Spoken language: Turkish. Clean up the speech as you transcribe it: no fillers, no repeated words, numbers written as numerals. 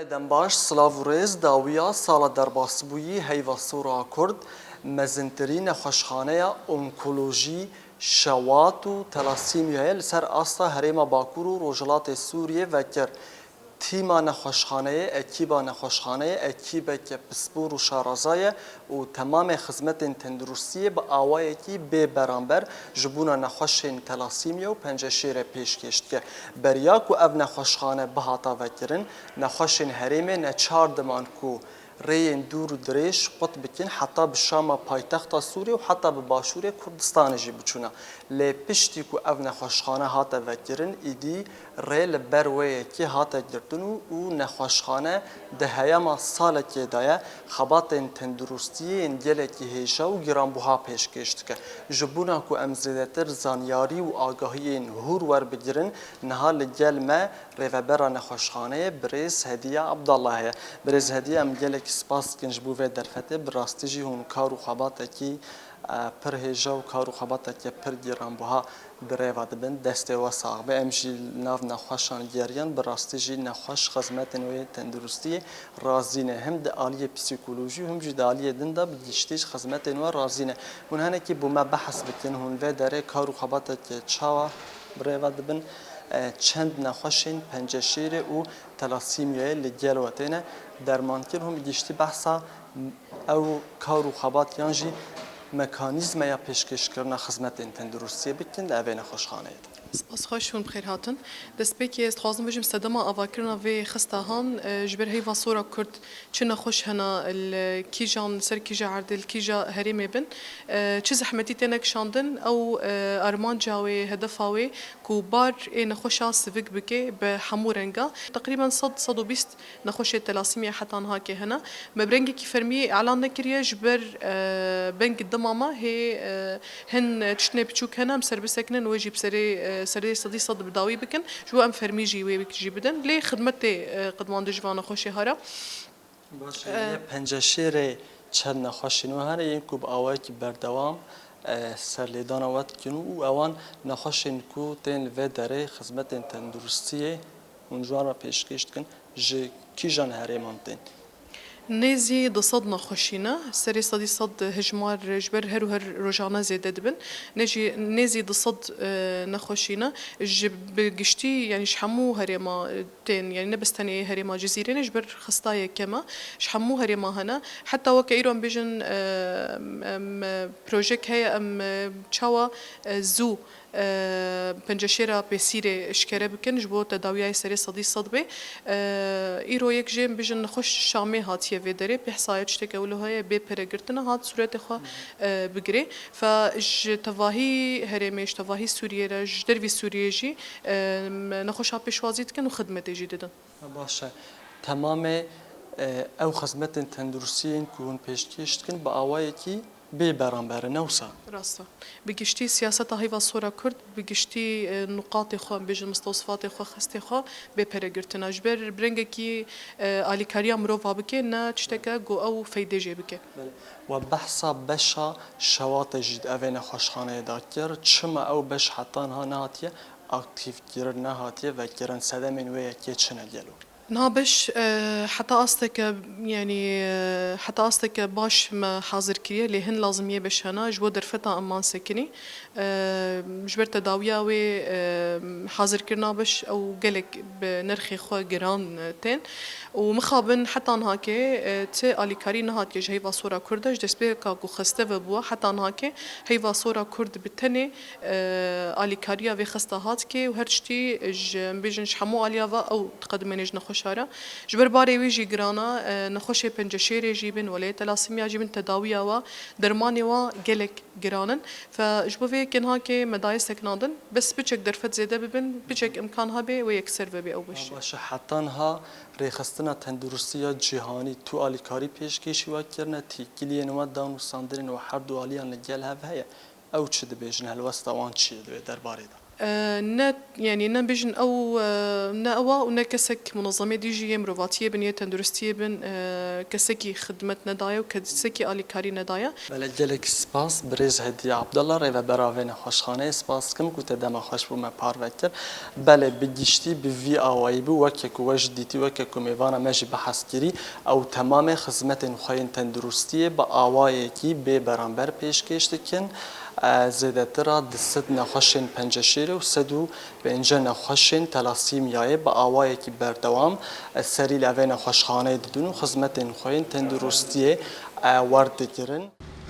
دەمباش سلااو و ڕێز داویە ساڵە دەرباسبوویی هەیڤەسۆڕا کورد مەزنترین نەخۆشخانەیە ئۆنکۆلۆژی شەوات و تەلاسیمیایە لەسەر ئاستا هەرێمە باکوور و ڕۆژهەڵاتی سووریە vekir. Tîma nexweşxaneyê ekîba nexweşxaneyê ekîbeke pispor û şarazayê û temamê xizmetên tenduristiyê bi awayekî bê beramber ji bûna nexweşên telasîmya û penceşêrê pêşkêş dike. Beriya ku ev nexweşxane bihata vekirin, nexweşên herêmê ne çar diman ku rêyên dûr û dirêj qut bikin heta bi şama paytexta Sûriye û heta bi başûrê Kurdistanê jî biçûne. Lê piştî ku ev nexweşxane hate vekirin, îdî rê li ber wê yekê hate girtin û nexweşxane di heyema salekê de ye xebatên tenduristiyê yên gelekî hêja û giranbuha pêşkêş dike. Ji bûna ku em zêdetir zanyarî û agahiyên hûr werbigirin, niha li gel me rêvebera nexweşxaneyê Birêz Hediye Abdallah heye. Birêz Hediye em gelekî spas dikin ji bo vê derfetê, bi rastî jî hûn kar û xebatekî pir hêja û kar û xebateke pir giranbuha bi rêva dibin, destê we sax be. Em jî nav nexweşan geriyan, bi rastî jî nexweş xizmetên wê tenduristiyê razî ne. Hem di aliyê psîkolojî hem jî di aliyê din de bi giştî ji xizmetên we razî ne. Hûn henekî bû me behs bikin, hûn vê derê kar û xebateke çawa bi rêva dibin. Çend nexweşên penceşêrê û telasîmyayê li gel we têne dermankir hûn bi giştî behsa ew kar û xebatiyan jî mekanîzmeya pêşkêşkirina xizmetên tenduristiyê bikin ev ê nexweşxaneyê de. Spas xweş hûn bixêr hatin. Destpêkê ez dixwazim bijim sedema avakirina vê xistahan ji ber heyva sora Kurd çi nexweş hene li kîjan ser kîja erdê li kîja herêmê bin. Çi zehmetî têne kişandin ew armanca wê hedefa wê ku bar ê nexweşa sivik bike bi hemû renga. Teqrîben 100-120 nexweşê telasîmya heta niha kê hene. Me bi rengekî fermiyê elan nekiriye ji ber beng dimama hê hin tiştê biçûk hene em serbisekinin wê jî bi serê serê sedî sed bi dawî bikin ji bo em fermî jî wê jî bidin. Lê xidmetê qidman dijî vana xweşê hara. Penceşêrê çend nexweşên we hene yên ku bi awayekî berdewam serlêdana we dikin û ewan nexweşên ku tên li vê derê xizmetên tenduristiyê hûn ji wan re pêşkêş dikin ji kîjan herêman tên. Nêzî di sed nexweşîne, serê sedî sed hejmar ji ber her û her rojane zêde dibin. Nêzî di sed nexweşîne ji bi giştî yanî ji hemû herêma tên yanî ne bis tenê herêma Cizîrê ne ji ber xistayê keme ji hemû herêma hene. Heta weke îro em bêjin projek heye em çawa zû penceşêra pêsîrê eşkere bikin ji bo tedawiyayê serê sedî sed bê. Îro yek jê em bêjin nexweş Şamê hatiye vê derê pêhsaya tiştekî ew li heye bê peregirtina hat sûretê xwe bigirê. Fe ji tevahî herêmê ji tevahî Sûriyê re ji dervî Sûriyê jî nexweşa pêşwazî dikin û xidmetê jî didin. Baş e. Temamê ew xizmetên tenduristiyên ku hûn pêşkêş dikin bi awayekî bê beramber e, ne wisa? Rast e. Bi giştî siyaseta heyva sora Kurd bi giştî nuqatê xwe em bêjin mistewsifatê xwe xestê xwe bê peregirtina ji ber bi rengekî alîkariya mirova bike ne tişteke got ew feydê jê bike. We behsa beşa şewatê jî di evê nexweşxaneyê de kir. Çima ew beş heta niha nehatiye aktivkirin nehatiye vekirin sedemên wê yekê çi ne gelo? نابش حتى أصلك يعني حتى أصلك باش ما حاضر كريه لهن لازم يبش هنا جوا درفتا أمان سكني جبر تداوية و حاضر كرنا بش أو جلك بنرخي خو جران تين ومخابن حتى نهاكي تي أليكاري نهات يج هيفا صورة كردش دسبي كاكو خستة وبوا حتى نهاكي هيفا صورة كرد بالتني أليكاريا في خستهات كي وهرشتي بيجنش حمو عليها أو تقدمين نخش شارع جبر باري ويجي جرانا نخوشي بنجشيري جيبن ولا تلاسيميا جيبن تداويا و درماني و جلك جرانن فجبوفي كن هاكي مدايس تكنادن بس بيشك درفت زيادة ببن بيشك إمكانها بي ويكسر بي أو بش. باش حتى ها رخصتنا تندرستيا جهاني تو آليكاري بيشكيشي وكرنا تيكيلي نواد دانو ساندرين وحرد واليان لجال هاي أو تشد بيجن هالوسط وان تشيد درباري ده. نه يعني نه بيجن أو نه أوا ونا كسك منظمة دي جي مروفاتية بن تندرستية بن كسكي خدمت ندايا وكسكي آلي كاري ندايا. بله جلک سپاس برز هدیه عبدالله ریو براوین خوشخانه سپاس کم که تدام خوش بوم پاروکر بله بگیشتی به وی آوایی بو وکیک وش دیتی وکیک میوان ماجی بحث کری او تمام خدمت خوین تندرستیه با آوایی کی به برانبر پیش کشتکن زیادتر دست نخوشن پنجشیر و سدو به اینجا نخوشن تلاسیم یای با آوایی کی بردوام سری لوین خوشخانه ددون خدمت خوین تندرستیه ورد گرن.